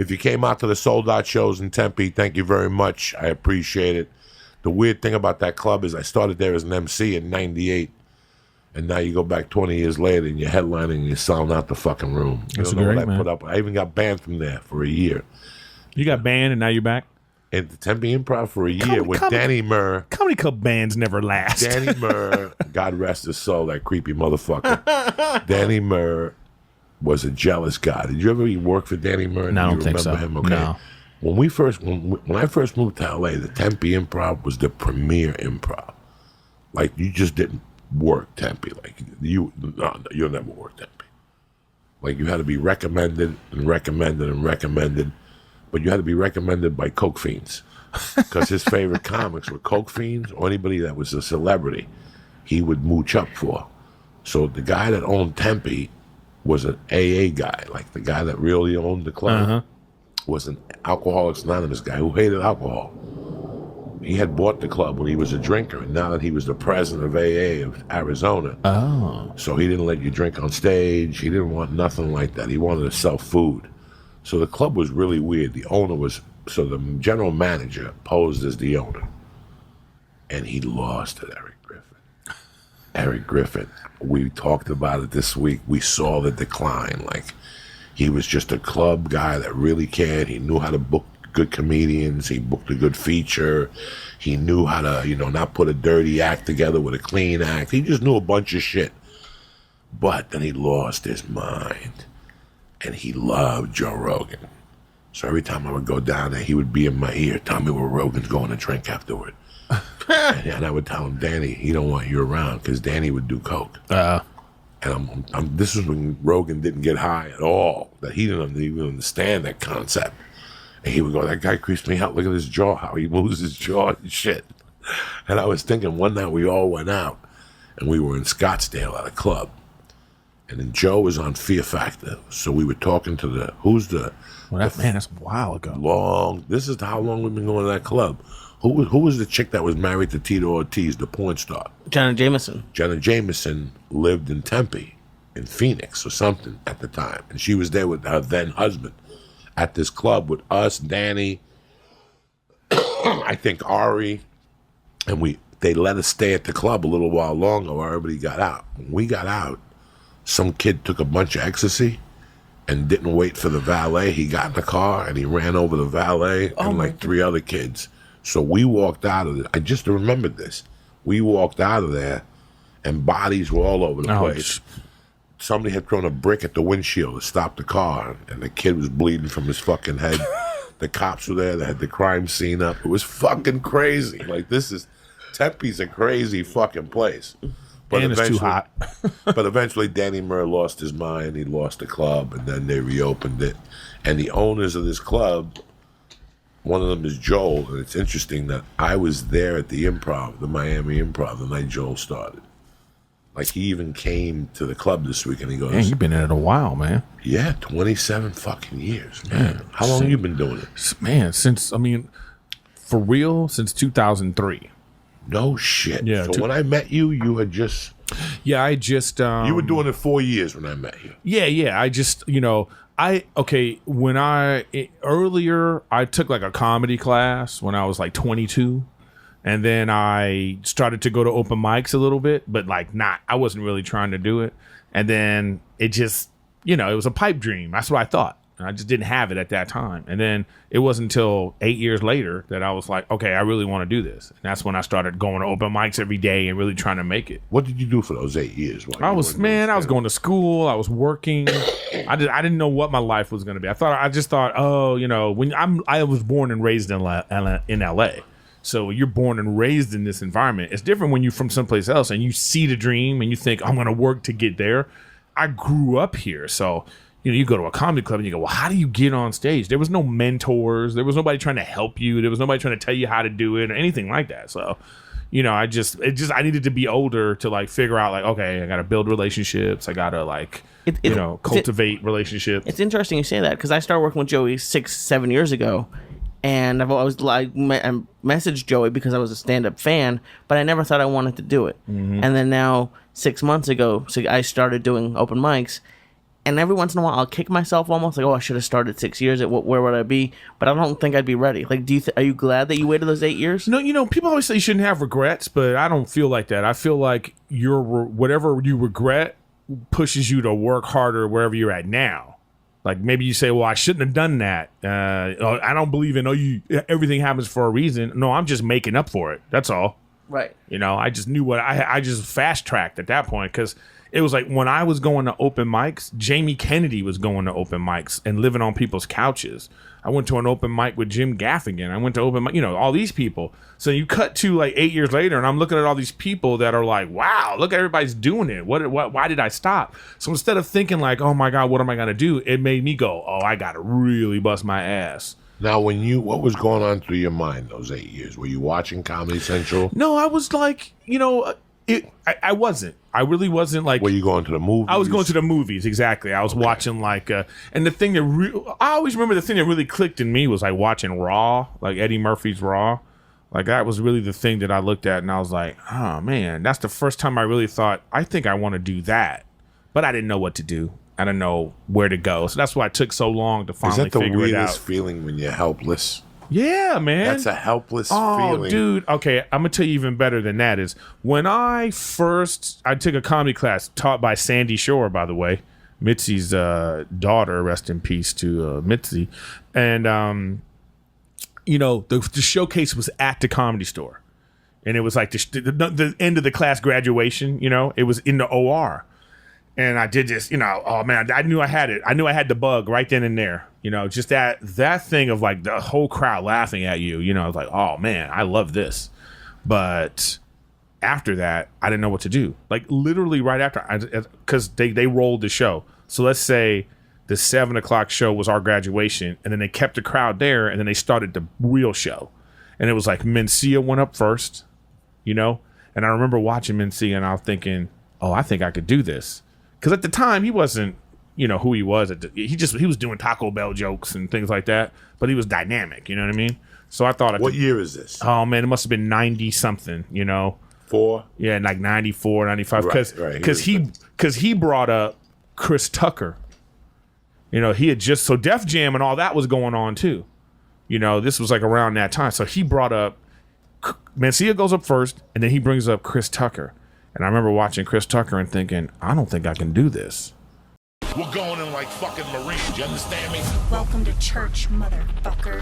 If you came out to the sold out shows in Tempe, thank you very much. I appreciate it. The weird thing about that club is I started there as an MC in 98. And now you go back 20 years later and you're headlining and you're selling out the fucking room. You That's don't know great, what I man. put up. I even got banned from there for a year. You got banned and now you're back? At the Tempe Improv for a year with Danny Murr. Comedy club bands never last. Danny Murr, God rest his soul, that creepy motherfucker. Danny Murr was a jealous guy. Did you ever work for Danny Murr? No, I Do don't you think so. remember him? Okay. No. When I first moved to LA, the Tempe Improv was the premier improv. Like, you just didn't work Tempe. Like, you'll never work Tempe. Like, you had to be recommended and recommended and recommended, but you had to be recommended by coke fiends, because his favorite comics were coke fiends or anybody that was a celebrity he would mooch up for. So the guy that owned Tempe was an AA guy, like the guy that really owned the club was an Alcoholics Anonymous guy who hated alcohol. He had bought the club when he was a drinker, and now that he was the president of AA of Arizona, so he didn't let you drink on stage. He didn't want nothing like that. He wanted to sell food. So the club was really weird. The owner was, so the general manager posed as the owner, and he lost at ERIK Griffin. ERIK Griffin, we talked about it this week. We saw the decline. Like, he was just a club guy that really cared. He knew how to book good comedians. He booked a good feature. He knew how to, not put a dirty act together with a clean act. He just knew a bunch of shit. But then he lost his mind. And he loved Joe Rogan. So every time I would go down there, he would be in my ear, tell me where Rogan's going to drink afterward. and I would tell him, Danny, he don't want you around, because Danny would do coke. And this is when Rogan didn't get high at all. That he didn't even understand that concept. And he would go, that guy creeps me out. Look at his jaw, how he moves his jaw and shit. And I was thinking, one night we all went out, and we were in Scottsdale at a club. And then Joe was on Fear Factor. So we were talking to that's a while ago. This is how long we've been going to that club. Who was the chick that was married to Tito Ortiz, the porn star? Jenna Jameson. Jenna Jameson lived in Tempe, in Phoenix or something at the time. And she was there with her then husband at this club with us, Danny, I think Ari, and they let us stay at the club a little while longer while everybody got out. When we got out, some kid took a bunch of ecstasy and didn't wait for the valet. He got in the car and he ran over the valet and like 3 other kids. So we walked out of it. I just remembered this. We walked out of there and bodies were all over the place. Somebody had thrown a brick at the windshield to stop the car, and the kid was bleeding from his fucking head. The cops were there. They had the crime scene up. It was fucking crazy. Like, Tempe's a crazy fucking place. But and it's too hot. But eventually Danny Murr lost his mind. He lost the club, and then they reopened it. And the owners of this club, one of them is Joel, and it's interesting that I was there at the Improv, the Miami Improv, the night Joel started. Like, he even came to the club this week, and he goes, Man, you've been in it a while, man. Yeah, 27 fucking years, man. How long have you been doing it? Man, for real, since 2003. No shit. Yeah. So when I met you, you had just... Yeah, I just... you were doing it 4 years when I met you. Yeah. I just, earlier, I took like a comedy class when I was like 22. And then I started to go to open mics a little bit, but I wasn't really trying to do it. And then it just, it was a pipe dream. That's what I thought. And I just didn't have it at that time. And then it wasn't until 8 years later that I was like, okay, I really want to do this. And that's when I started going to open mics every day and really trying to make it. What did you do for those 8 years? I was going to school. I was working. I didn't know what my life was going to be. I just thought, I was born and raised in LA. So you're born and raised in this environment. It's different when you're from someplace else and you see the dream and you think, I'm going to work to get there. I grew up here. So, you go to a comedy club and you go, well, how do you get on stage? There was no mentors. There was nobody trying to help you. There was nobody trying to tell you how to do it or anything like that. So, I needed to be older to figure out okay, I got to build relationships. I got to cultivate relationships. It's interesting you say that because I started working with Joey 6-7 years ago. And I've always messaged Joey because I was a stand-up fan, but I never thought I wanted to do it. Mm-hmm. And then now, 6 months ago, I started doing open mics, And every once in a while, I'll kick myself almost like, oh, I should have started 6 years. Where would I be? But I don't think I'd be ready. Like, are you glad that you waited those 8 years? No, people always say you shouldn't have regrets, but I don't feel like that. I feel like whatever you regret pushes you to work harder wherever you're at now. Like maybe you say, well, I shouldn't have done that. I don't believe in, everything happens for a reason. No, I'm just making up for it. That's all. Right. I just knew I just fast tracked at that point because it was like when I was going to open mics, Jamie Kennedy was going to open mics and living on people's couches. I went to an open mic with Jim Gaffigan. I went to open mic, all these people. So you cut to like 8 years later and I'm looking at all these people that are like, wow, look, everybody's doing it. Why did I stop? So instead of thinking like, oh my God, what am I going to do? It made me go, oh, I got to really bust my ass. Now, what was going on through your mind those 8 years? Were you watching Comedy Central? No, I was like, I wasn't. I really wasn't like. Were you going to the movies? I was going to the movies, exactly. I was watching like, and the thing that I always remember the thing that really clicked in me was like watching Raw, like Eddie Murphy's Raw. Like that was really the thing that I looked at and I was like, oh man, that's the first time I really thought, I think I want to do that. But I didn't know what to do. I didn't know where to go. So that's why it took so long to finally figure it out. Is that the weirdest feeling when you're helpless? Yeah, man. That's a helpless feeling. Oh, dude. Okay, I'm going to tell you even better than that is when I took a comedy class taught by Sandy Shore, by the way, Mitzi's daughter, rest in peace to Mitzi. And, the showcase was at the Comedy Store. And it was like the end of the class graduation, it was in the OR. And I did this, oh man, I knew I had it. I knew I had the bug right then and there. Just that thing of like the whole crowd laughing at you, I was like, oh man, I love this. But after that, I didn't know what to do. Like literally right after, because they rolled the show. So let's say the 7:00 show was our graduation, and then they kept the crowd there, and then they started the real show. And it was like Mencia went up first, and I remember watching Mencia, and I was thinking, oh, I think I could do this. Because at the time, he wasn't, who he was. He was doing Taco Bell jokes and things like that. But he was dynamic, you know what I mean? So I thought... What year is this? Oh, man, it must have been 90-something, 4? Yeah, like 94, 95. Because he brought up Chris Tucker. He had just... So Def Jam and all that was going on, too. This was like around that time. So he brought up... Mencia goes up first, and then he brings up Chris Tucker. And I remember watching Chris Tucker and thinking, I don't think I can do this. We're going in like fucking Marines, you understand me? Welcome to church, motherfucker.